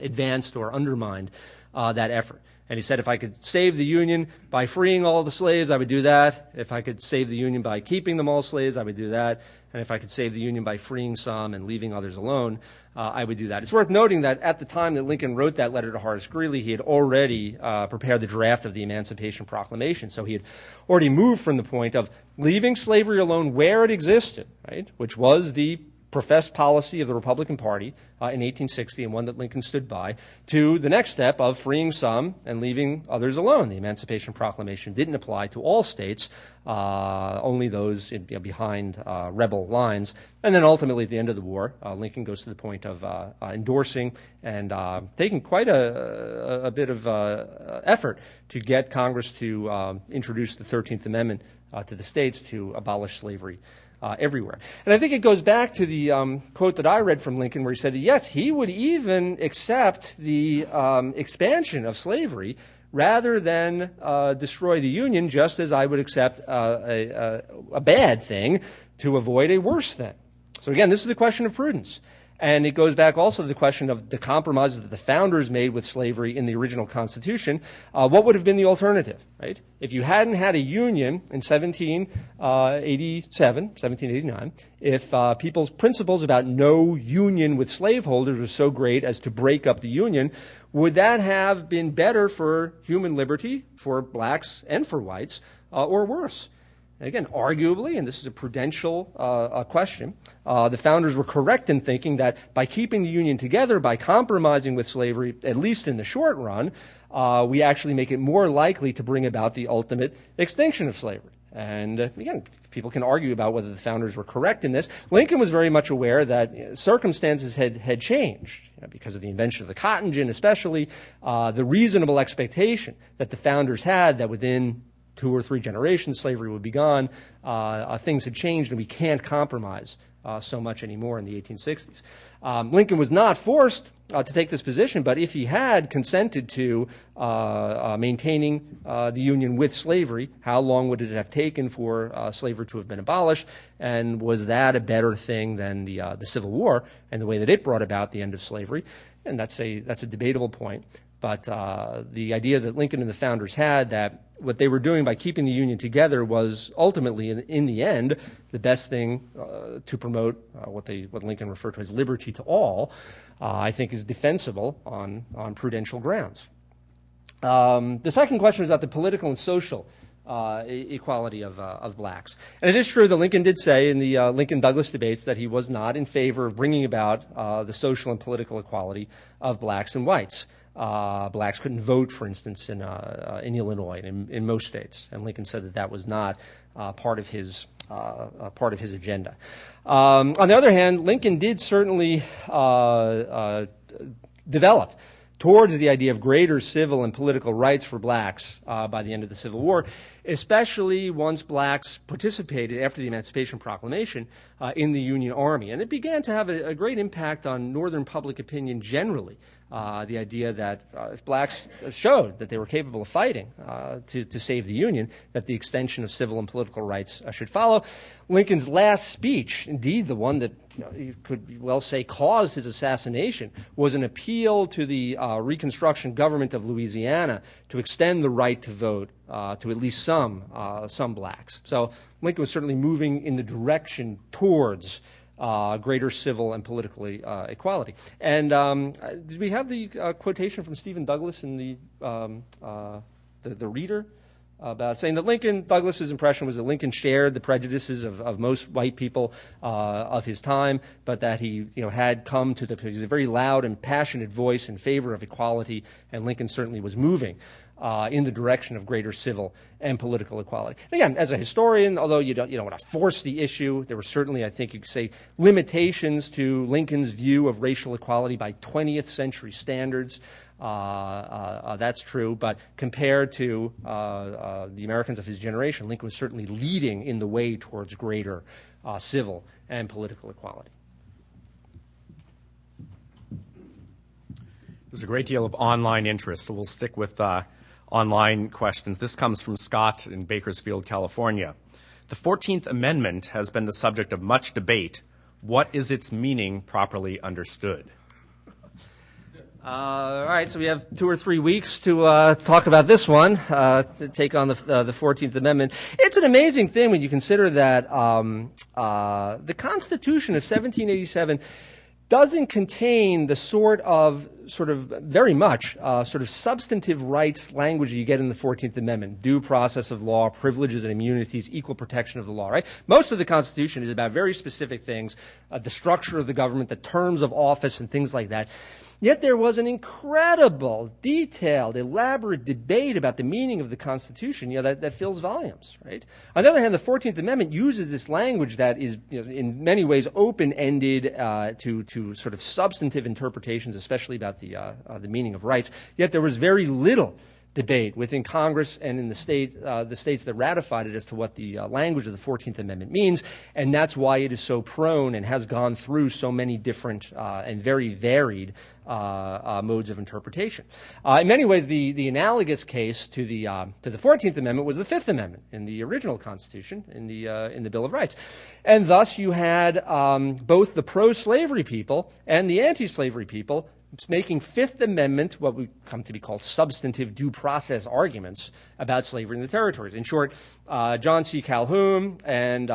S3: advanced or undermined that effort. And he said, if I could save the Union by freeing all the slaves, I would do that. If I could save the Union by keeping them all slaves, I would do that. And if I could save the Union by freeing some and leaving others alone, I would do that. It's worth noting that at the time that Lincoln wrote that letter to Horace Greeley, he had already prepared the draft of the Emancipation Proclamation. So he had already moved from the point of leaving slavery alone where it existed, right, which was the professed policy of the Republican Party in 1860, and one that Lincoln stood by, to the next step of freeing some and leaving others alone. The Emancipation Proclamation didn't apply to all states, only those behind rebel lines. And then ultimately, at the end of the war, Lincoln goes to the point of endorsing and taking quite a bit of effort to get Congress to introduce the 13th Amendment to the states to abolish slavery everywhere. And I think it goes back to the quote that I read from Lincoln where he said that, yes, he would even accept the expansion of slavery rather than destroy the Union, just as I would accept a bad thing to avoid a worse thing. So again, this is the question of prudence. And it goes back also to the question of the compromises that the founders made with slavery in the original Constitution. What would have been the alternative, right? If you hadn't had a union in 1789, if people's principles about no union with slaveholders were so great as to break up the union, would that have been better for human liberty, for blacks and for whites, or worse? And again, arguably, and this is a prudential question, the founders were correct in thinking that by keeping the Union together, by compromising with slavery, at least in the short run, we actually make it more likely to bring about the ultimate extinction of slavery. And again, people can argue about whether the founders were correct in this. Lincoln was very much aware that circumstances had changed because of the invention of the cotton gin, especially the reasonable expectation that the founders had that within 2 or 3 generations, slavery would be gone. Things had changed, and we can't compromise so much anymore in the 1860s. Lincoln was not forced to take this position, but if he had consented to maintaining the Union with slavery, how long would it have taken for slavery to have been abolished? And was that a better thing than the Civil War and the way that it brought about the end of slavery? And that's a debatable point. But the idea that Lincoln and the founders had that what they were doing by keeping the Union together was ultimately, in the end, the best thing to promote what Lincoln referred to as liberty to all, I think is defensible on prudential grounds. The second question is about the political and social equality of blacks. And it is true that Lincoln did say in the Lincoln-Douglas debates that he was not in favor of bringing about the social and political equality of blacks and whites. Blacks couldn't vote, for instance, in Illinois and in most states, and Lincoln said that was not part of his agenda. On the other hand, Lincoln did certainly develop towards the idea of greater civil and political rights for blacks by the end of the Civil War, especially once blacks participated after the Emancipation Proclamation in the Union Army. And it began to have a great impact on Northern public opinion generally. The idea that if blacks showed that they were capable of fighting to save the Union, that the extension of civil and political rights should follow. Lincoln's last speech, indeed the one that you could well say caused his assassination, was an appeal to the Reconstruction government of Louisiana to extend the right to vote to at least some blacks. So Lincoln was certainly moving in the direction towards greater civil and political equality. And did we have the quotation from Stephen Douglas in the Reader about saying that Douglas's impression was that Lincoln shared the prejudices of most white people of his time, but that he had come to he was a very loud and passionate voice in favor of equality, and Lincoln certainly was moving in the direction of greater civil and political equality. And again, as a historian, although you don't want to force the issue, there were certainly, I think you could say, limitations to Lincoln's view of racial equality by 20th century standards. That's true, but compared to the Americans of his generation, Lincoln was certainly leading in the way towards greater civil and political equality.
S1: There's a great deal of online interest, so we'll stick with online questions. This comes from Scott in Bakersfield, California. The 14th Amendment has been the subject of much debate. What is its meaning properly understood?
S3: All right, so we have 2 or 3 weeks to talk about this one, to take on the 14th Amendment. It's an amazing thing when you consider that the Constitution of 1787 doesn't contain the sort of very much substantive rights language you get in the 14th Amendment: due process of law, privileges and immunities, equal protection of the law, right? Most of the Constitution is about very specific things, the structure of the government, the terms of office and things like that. Yet there was an incredible, detailed, elaborate debate about the meaning of the Constitution, that fills volumes, right? On the other hand, the 14th Amendment uses this language that is, in many ways open-ended to sort of substantive interpretations, especially about the meaning of rights. Yet there was very little debate within Congress and in the states that ratified it as to what the language of the 14th Amendment means, and that's why it is so prone and has gone through so many different and very varied modes of interpretation. In many ways, the analogous case to the 14th Amendment was the Fifth Amendment in the original Constitution, in the Bill of Rights, and thus you had both the pro-slavery people and the anti-slavery people making Fifth Amendment, what we come to be called substantive due process arguments about slavery in the territories. In short, John C. Calhoun and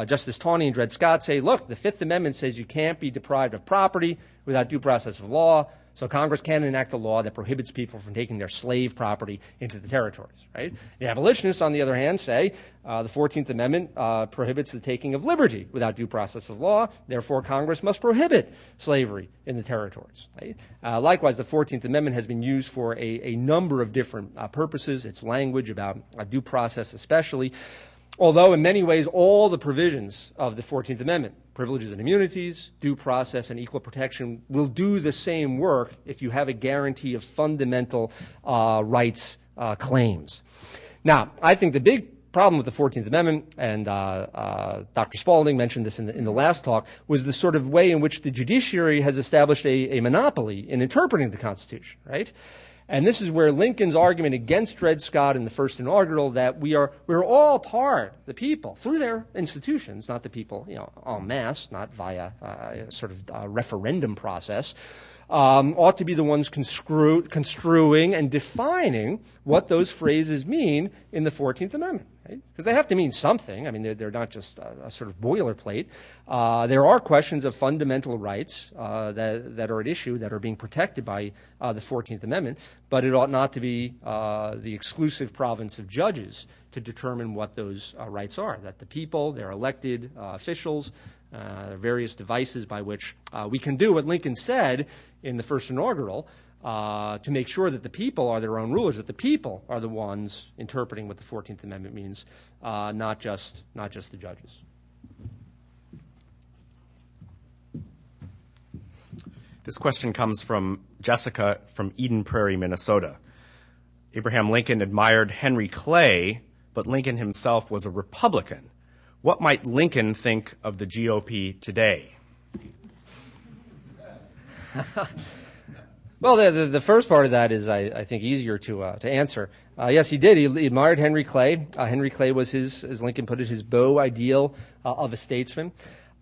S3: Justice Taney and Dred Scott say, look, the Fifth Amendment says you can't be deprived of property without due process of law, so Congress can enact a law that prohibits people from taking their slave property into the territories, right? The abolitionists, on the other hand, say the 14th Amendment prohibits the taking of liberty without due process of law, therefore Congress must prohibit slavery in the territories, right? Likewise, the 14th Amendment has been used for a number of different purposes, its language about due process especially, although in many ways all the provisions of the 14th Amendment, privileges and immunities, due process, and equal protection, will do the same work if you have a guarantee of fundamental rights claims. Now, I think the big problem with the 14th Amendment, and Dr. Spaulding mentioned this in the last talk, was the sort of way in which the judiciary has established a monopoly in interpreting the Constitution, right? And this is where Lincoln's argument against Dred Scott in the first inaugural, that we're all part, the people, through their institutions, not the people, en masse, not via a sort of referendum process, ought to be the ones construing and defining what those phrases mean in the 14th Amendment, right? Because they have to mean something. I mean, they're not just a sort of boilerplate. There are questions of fundamental rights that are at issue, that are being protected by the 14th Amendment, but it ought not to be the exclusive province of judges to determine what those rights are, that the people, their elected officials, various devices by which we can do what Lincoln said in the first inaugural, to make sure that the people are their own rulers, that the people are the ones interpreting what the 14th Amendment means, not just the judges.
S1: This question comes from Jessica from Eden Prairie, Minnesota. Abraham Lincoln admired Henry Clay, but Lincoln himself was a Republican. What might Lincoln think of the GOP today?
S3: Well, the first part of that is, I think, easier to answer. Yes, he did. He admired Henry Clay. Henry Clay was as Lincoln put it, his beau ideal of a statesman.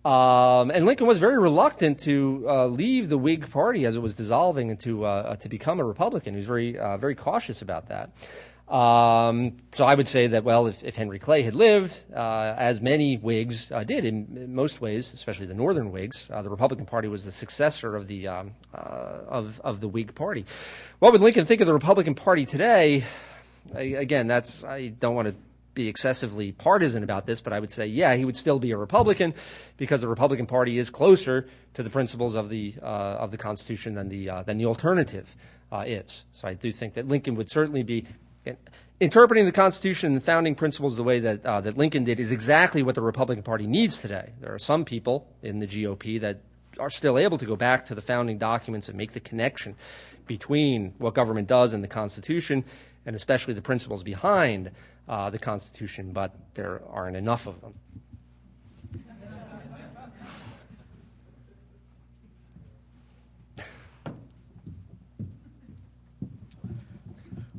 S3: And Lincoln was very reluctant to leave the Whig Party as it was dissolving and to become a Republican. He was very cautious about that. So I would say that, well, if Henry Clay had lived, as many Whigs did in most ways, especially the Northern Whigs, the Republican Party was the successor of the Whig Party. What would Lincoln think of the Republican Party today? Again, I don't want to be excessively partisan about this, but I would say, yeah, he would still be a Republican because the Republican Party is closer to the principles of the Constitution than the alternative is. So I do think that Lincoln would certainly be interpreting the Constitution and the founding principles the way that Lincoln did is exactly what the Republican Party needs today. There are some people in the GOP that are still able to go back to the founding documents and make the connection between what government does and the Constitution, and especially the principles behind the Constitution, but there aren't enough of them.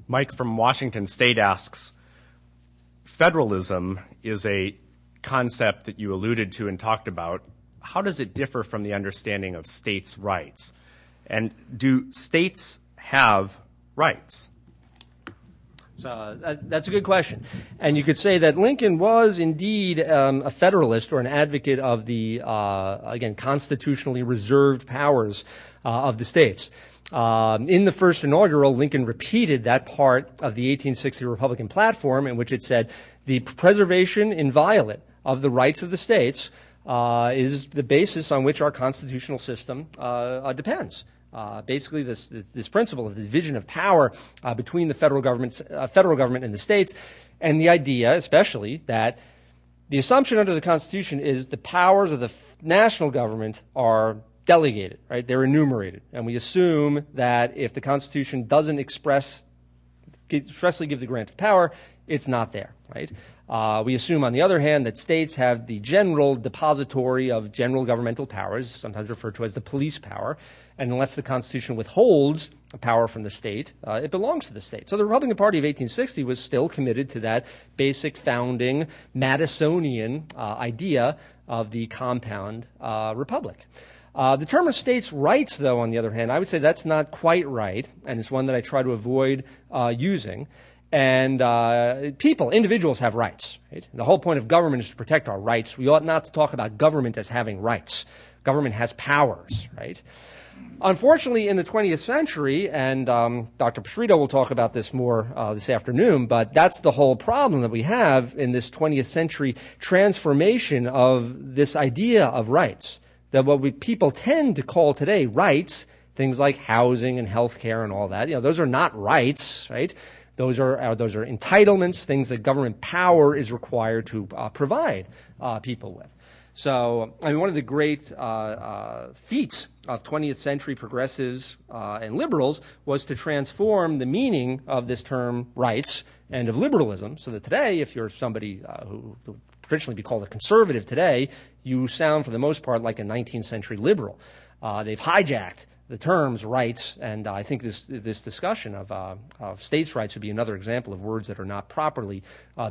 S1: Mike from Washington State asks, federalism is a concept that you alluded to and talked about. How does it differ from the understanding of states' rights? And do states have rights?
S3: That's a good question. And you could say that Lincoln was indeed a federalist or an advocate of the, again, constitutionally reserved powers of the states. In the first inaugural, Lincoln repeated that part of the 1860 Republican platform in which it said the preservation inviolate of the rights of the states is the basis on which our constitutional system depends. Basically, this principle of the division of power between the federal government and the states, and the idea, especially, that the assumption under the Constitution is the powers of the national government are delegated, right? They're enumerated. And we assume that if the Constitution doesn't express expressly give the grant of power, it's not there, right? We assume, on the other hand, that states have the general depository of general governmental powers, sometimes referred to as the police power, and unless the Constitution withholds a power from the state, it belongs to the state. So the Republican Party of 1860 was still committed to that basic founding Madisonian idea of the compound republic. The term of states' rights, though, on the other hand, I would say that's not quite right, and it's one that I try to avoid using. And individuals have rights. Right? The whole point of government is to protect our rights. We ought not to talk about government as having rights. Government has powers, right? Unfortunately, in the 20th century, and Dr. Pasrito will talk about this more this afternoon, but that's the whole problem that we have in this 20th century transformation of this idea of rights. That what people tend to call today rights, things like housing and health care and all that, those are not rights, right? Those are entitlements, things that government power is required to provide people with. So, one of the great feats of 20th century progressives and liberals was to transform the meaning of this term rights and of liberalism, so that today, if you're somebody who would traditionally be called a conservative today, you sound for the most part like a 19th century liberal. They've hijacked the terms rights, and I think this discussion of states' rights would be another example of words that are not properly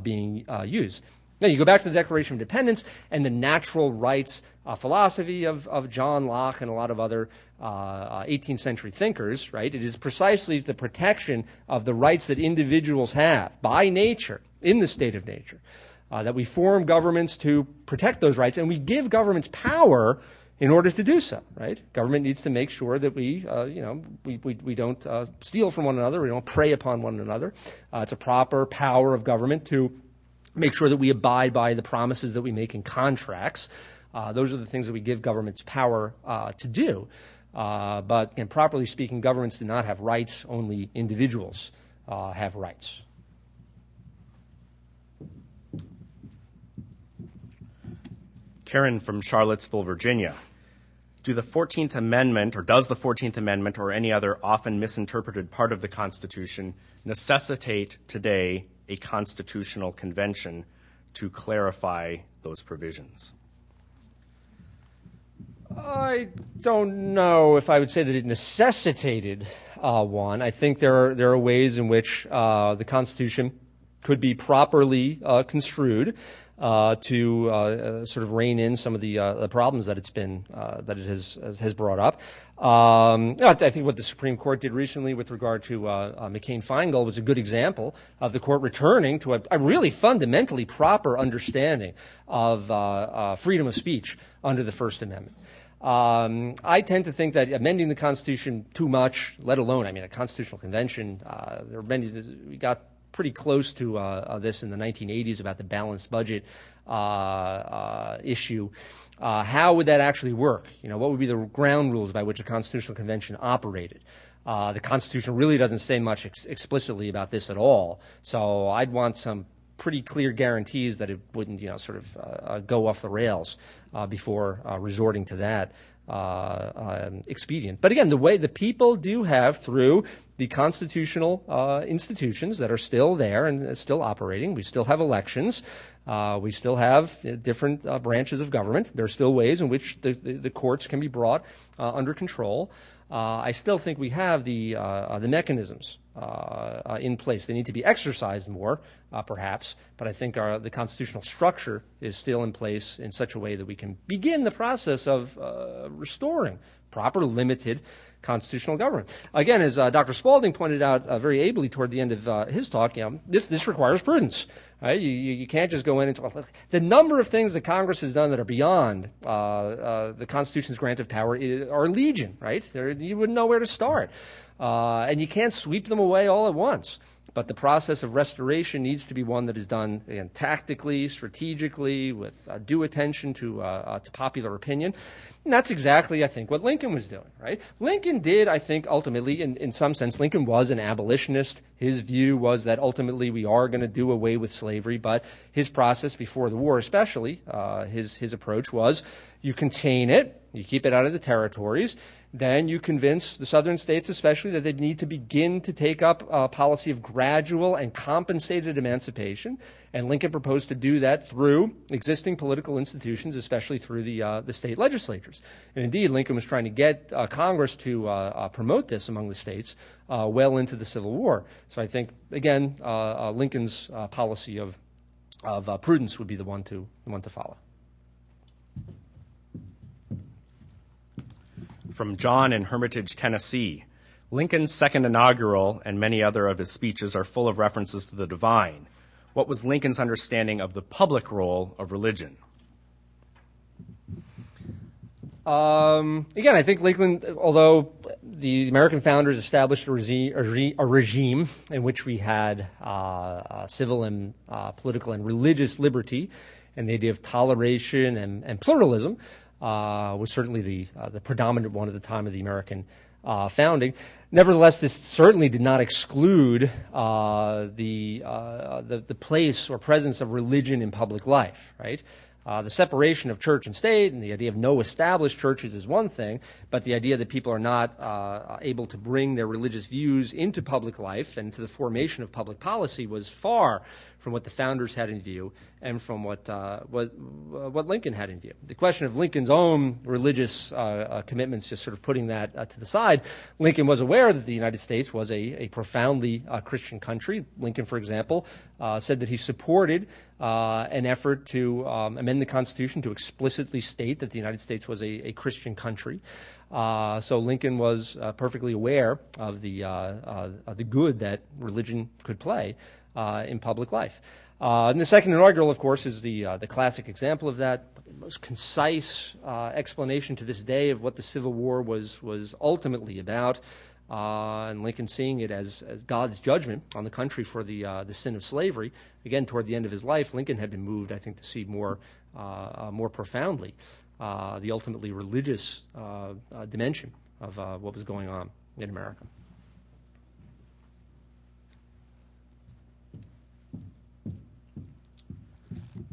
S3: being used. Now, you go back to the Declaration of Independence and the natural rights philosophy of John Locke and a lot of other 18th century thinkers, right? It is precisely the protection of the rights that individuals have by nature, in the state of nature, that we form governments to protect those rights, and we give governments power in order to do so, right? Government needs to make sure that we don't steal from one another, we don't prey upon one another. It's a proper power of government to make sure that we abide by the promises that we make in contracts. Those are the things that we give governments power to do. But again, properly speaking, governments do not have rights, only individuals have rights.
S1: Karen from Charlottesville, Virginia. Does the 14th Amendment or any other often misinterpreted part of the Constitution necessitate today a constitutional convention to clarify those provisions?
S3: I don't know if I would say that it necessitated one. I think there are ways in which the Constitution could be properly construed to sort of rein in some of the problems that that it has brought up. I think what the Supreme Court did recently with regard to McCain-Feingold was a good example of the court returning to a really fundamentally proper understanding of freedom of speech under the First Amendment. I tend to think that amending the Constitution too much, let alone, a constitutional convention, we got pretty close to this in the 1980s about the balanced budget issue. How would that actually work? What would be the ground rules by which a constitutional convention operated? The Constitution really doesn't say much explicitly about this at all. So I'd want some pretty clear guarantees that it wouldn't, go off the rails before resorting to that expedient. But again, the way the people do have, through the constitutional institutions that are still there and still operating, we still have elections, we still have different branches of government. There are still ways in which the courts can be brought under control. I still think we have the mechanisms in place. They need to be exercised more, perhaps, but I think the constitutional structure is still in place in such a way that we can begin the process of restoring proper, limited constitutional government. Again, as Dr. Spaulding pointed out very ably toward the end of his talk, this requires prudence. Right? You can't just go in and talk. The number of things that Congress has done that are beyond the Constitution's grant of power are legion, right? You wouldn't know where to start. And you can't sweep them away all at once. But the process of restoration needs to be one that is done, again, tactically, strategically, with due attention to popular opinion. And that's exactly, I think, what Lincoln was doing, right? Lincoln did, I think, ultimately, in some sense, Lincoln was an abolitionist. His view was that ultimately we are going to do away with slavery, but his process before the war especially, his approach was, You contain it, you keep it out of the territories, then you convince the southern states especially that they need to begin to take up a policy of gradual and compensated emancipation. And Lincoln proposed to do that through existing political institutions, especially through the state legislatures. And indeed, Lincoln was trying to get Congress to promote this among the states well into the Civil War. So I think, again, Lincoln's policy of prudence would be the one to follow.
S1: From John in Hermitage, Tennessee. Lincoln's second inaugural and many other of his speeches are full of references to the divine. What was Lincoln's understanding of the public role of religion?
S3: Again, I think Lincoln, although the American founders established a regime in which we had civil and political and religious liberty, and the idea of toleration and pluralism, was certainly the predominant one at the time of the American founding. Nevertheless, this certainly did not exclude the place or presence of religion in public life, right? The separation of church and state and the idea of no established churches is one thing, but the idea that people are not able to bring their religious views into public life and to the formation of public policy was far from what the founders had in view and from what Lincoln had in view. The question of Lincoln's own religious commitments, just sort of putting that to the side, Lincoln was aware that the United States was a profoundly Christian country. Lincoln, for example, said that he supported an effort to amend the Constitution to explicitly state that the United States was a Christian country. So Lincoln was perfectly aware of the good that religion could play in public life. And the second inaugural, of course, is the classic example of that. The most concise explanation to this day of what the Civil War was ultimately about. And Lincoln seeing it as God's judgment on the country for the sin of slavery. Again, toward the end of his life, Lincoln had been moved, I think, to see more profoundly the ultimately religious dimension of what was going on in America.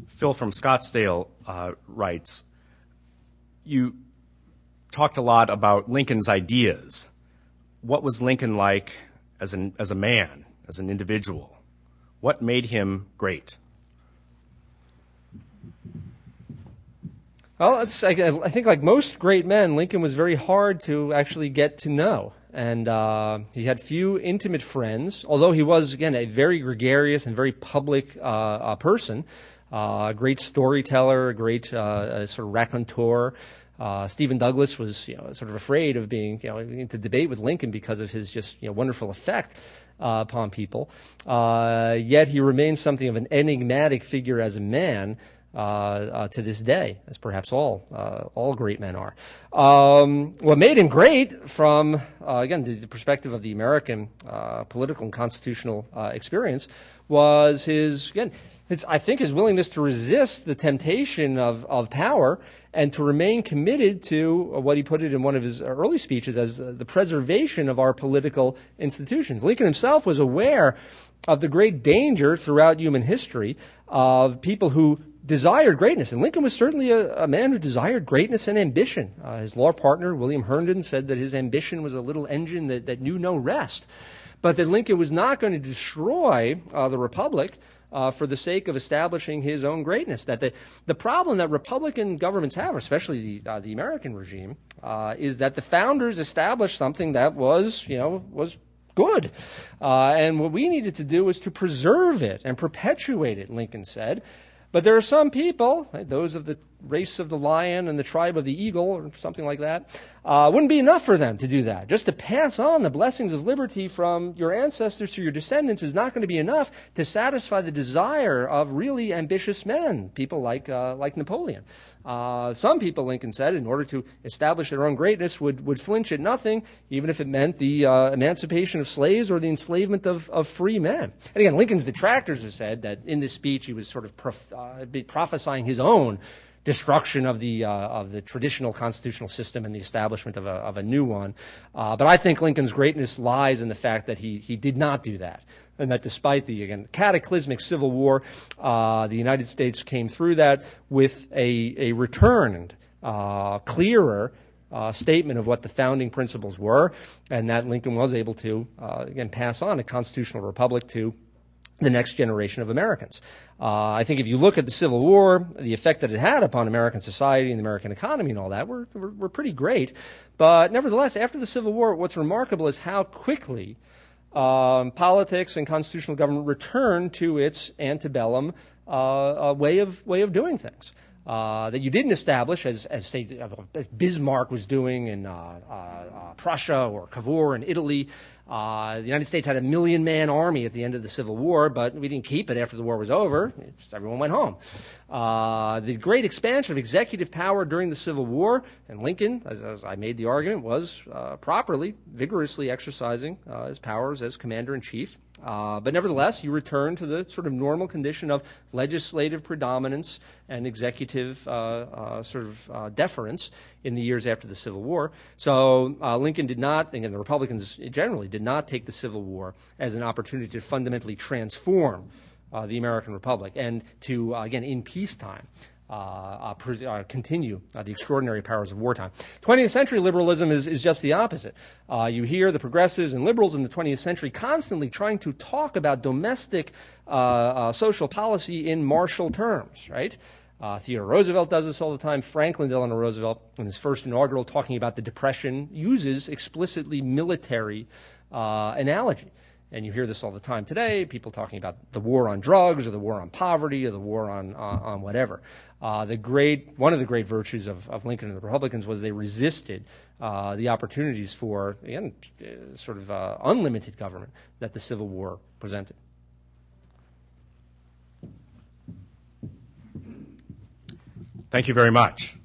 S1: Phil from Scottsdale writes, you talked a lot about Lincoln's ideas. What was Lincoln like as a man, as an individual? What made him great?
S3: Well, I think like most great men, Lincoln was very hard to actually get to know. And he had few intimate friends, although he was, again, a very gregarious and very public person. A great storyteller, a great sort of raconteur. Stephen Douglas was, sort of afraid of being, into debate with Lincoln because of his just, wonderful effect upon people. Yet he remains something of an enigmatic figure as a man to this day, as perhaps all great men are. What made him great, from again the perspective of the American political and constitutional experience, was his willingness to resist the temptation of power and to remain committed to what he put it in one of his early speeches as the preservation of our political institutions. Lincoln himself was aware of the great danger throughout human history of people who desired greatness. And Lincoln was certainly a man who desired greatness and ambition. His law partner, William Herndon, said that his ambition was a little engine that knew no rest. But that Lincoln was not going to destroy the Republic for the sake of establishing his own greatness. That the problem that Republican governments have, especially the American regime, is that the founders established something that was good. And what we needed to do was to preserve it and perpetuate it, Lincoln said. But there are some people, those of the race of the lion and the tribe of the eagle, or something like that, wouldn't be enough for them to do that. Just to pass on the blessings of liberty from your ancestors to your descendants is not going to be enough to satisfy the desire of really ambitious men, people like Napoleon. Some people, Lincoln said, in order to establish their own greatness, would flinch at nothing, even if it meant the emancipation of slaves or the enslavement of free men. And again, Lincoln's detractors have said that in this speech he was sort of prophesying his own destruction of the traditional constitutional system and the establishment of a new one. But I think Lincoln's greatness lies in the fact that he did not do that, and that despite the, again, cataclysmic Civil War, the United States came through that with a returned clearer statement of what the founding principles were, and that Lincoln was able to, again, pass on a constitutional republic to the next generation of Americans. I think if you look at the Civil War, the effect that it had upon American society and the American economy and all that were pretty great. But nevertheless, after the Civil War, what's remarkable is how quickly politics and constitutional government returned to its antebellum way of doing things. That you didn't establish, as Bismarck was doing in Prussia or Cavour in Italy. The United States had a 1 million-man army at the end of the Civil War, but we didn't keep it after the war was over. Everyone went home. The great expansion of executive power during the Civil War, and Lincoln, as I made the argument, was properly, vigorously exercising his powers as commander-in-chief. But nevertheless, you return to the sort of normal condition of legislative predominance and executive deference in the years after the Civil War. So Lincoln did not, and the Republicans generally did not take the Civil War as an opportunity to fundamentally transform the American Republic and to, again, in peacetime, continue the extraordinary powers of wartime. 20th century liberalism is just the opposite. You hear the progressives and liberals in the 20th century constantly trying to talk about domestic social policy in martial terms, right? Theodore Roosevelt does this all the time. Franklin Delano Roosevelt, in his first inaugural, talking about the Depression, uses explicitly military analogy. And you hear this all the time today, people talking about the war on drugs or the war on poverty or the war on whatever. One of the great virtues of Lincoln and the Republicans was they resisted the opportunities for, again, unlimited government that the Civil War presented.
S1: Thank you very much.